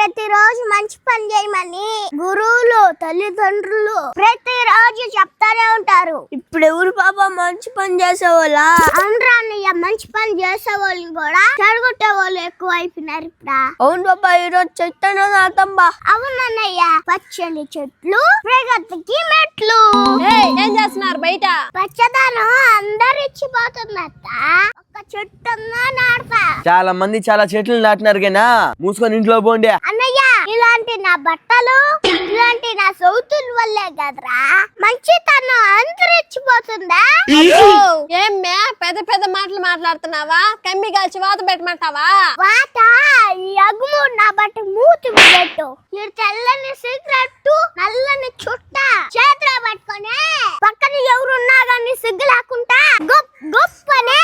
ప్రతిరోజు మంచి పని చేయమని గురువులు తల్లిదండ్రులు ప్రతిరోజు చెప్తానే ఉంటారు. ఇప్పుడు ఎవరు పాప మంచి పని చేసేవాళ్ళ? అవునరా అన్నయ్య, మంచి పని చేసే వాళ్ళని కూడా చెడగొట్టే వాళ్ళు ఎక్కువ అయిపోయినారు ఇప్పుడు. అవును బాబా, ఈరోజు చెట్టు నాటం బా. అవునన్నయ్య, పచ్చని చెట్లు ప్రగతికి మెట్లు. ఏం చేస్తున్నారు బయట? పచ్చదనం అందరు ఇచ్చిపోతుందత్త, ఒక్క చెట్టు నాడతా. చాలా మంది చాలా చెట్లు నాటినారు కదా, మూసుకొని ఇంట్లో పోండి. అన్నయ్య, ఇలాంటి నా బట్టలు ఇలాంటి నా సౌతుల వల్లే కదరా మంచితనం అంతరిచ్చిపోతుందా? ఏమ్మే పెద్ద పెద్ద మాటలు మాట్లాడుతున్నావా? కమ్మి కాల్చి వాత పెట్టమంటావా? వాత ఈ అగ్గు నా బట్ట మూతి పెట్టు. ఈ తెల్లని సిగరెట్ నల్లని చుట్ట చేతిలో పట్టుకొని పక్కన ఎవరున్నా గానీ సిగ్గు లేకుండా గొప్పనే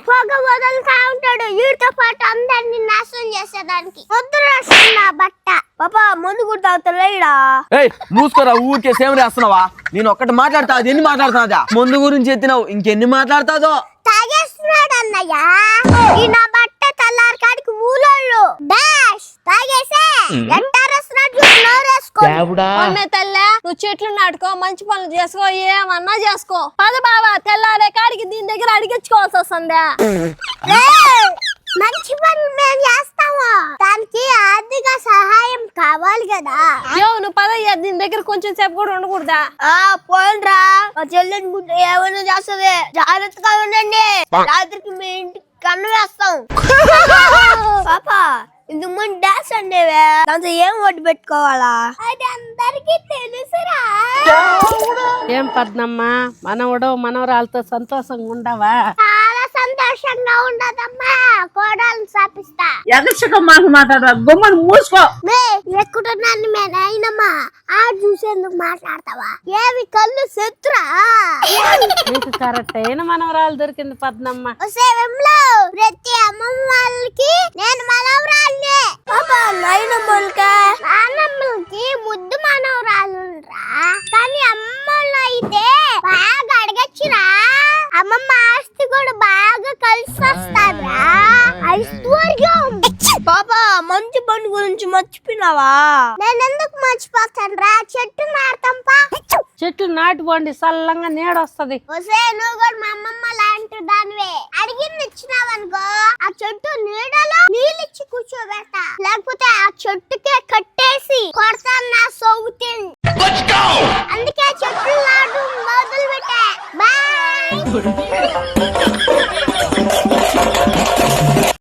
పొగ వదులుతా ఉంటాడు. వీటితో పాటు అందరిని నాశనం చేసేదానికి వద్దురాస్తుంది నా బట్ట. పాపా ముందు కుడతావుతలేడా? ఏయ్ మూసుకోరా, ఊరికే సేవ చేస్తున్నావా? నేను ఒక్కటి మాట్లాడతా, అది ఎన్ని మాట్లాడుతున్నా? ముందు గురించి ఎత్తినావు, ఇంకెన్ని మాట్లాడతాదో. తాగేస్తున్నాడు అన్నయ్య. ఈ నా బట్ట తెల్లారి కాడికి ఊలోళ్ళు డాష్ తాగేసే ఎంటారేస్తున్నాడు. తల్లే, నువ్వు చెట్లు నాటుకో, మంచి పనులు చేసుకో, ఏమన్నా చేసుకో. పద బావా, తెల్లారే కాడికి దీని దగ్గర అడిగించుకోవాల్సి వస్తుందా? మంచి పనులు మేము చేస్తాము, దానికి ఆర్థిక సహాయం కావాలి కదా. నువ్వు పదయ్యా, దీని దగ్గర కొంచెం సేపు కూడా ఉండకూడదా? పోయినరా, మా చెల్లెని గుడ్డ ఏమైనా చేస్తుంది, జాగ్రత్తగా ఉండండి. రాత్రికి మీ ఇంటికి కన్ను వేస్తాం. పాపా ఇందుకు ముందు డాన్స్ అండేవే, దాంతో ఏం ఒడ్డు పెట్టుకోవాలా? అది అందరికి తెలుసురా. ఏం పద్మమ్మ, మనవడు మనవరాలతో సంతోషంగా ఉండవా? చాలా సంతోషంగా ఉండదమ్మా, కోడలను సాపిస్తా. ఎగర్చక మాకు మాట్లాడరా, గొమ్మను మూసుకో. ఎక్కుతున్నాను మే నాయనమ్మా, ఆ చూసేందుకు మాట్లాడతావా? ఏవి కళ్ళు శత్రా? నీకు కరెక్ట్ అయిన మనవరాలు దొరికింది పద్మమ్మ. ప్రతి అమ్మమ్మ వాళ్ళకి నేను మనవరాలనే. పాపా నాన్నమ్మలకి ముద్దు మనవరాలు కానీ అమ్మమ్మలు అయితే బాగా అడగచ్చురా. అమ్మమ్మ ఆస్తి కూడా బాగా కలిసి వస్తారా. ఐశ్వర్యం. పాపా మంచి పని గురించి మర్చిపోయినావా? నేను ఎందుకు మర్చిపోతాను రా, చెట్టు నాడతాంపా. చెట్లు నాటుకోండి, చల్లంగా నీడొస్తది. నువ్వు కూడా మా అమ్మమ్మ లాంటి దానివే. అడిగింది ఇచ్చినావనుకో, ఆ చెట్టు నీడలో నీళ్ళిచ్చి కూర్చోబెడతా, లేకపోతే ఆ చెట్టుకే కట్టేసి కొడతాను నా సౌతిని. అందుకే చెట్లు నాటు మొదలు పెట్టా. బాయ్.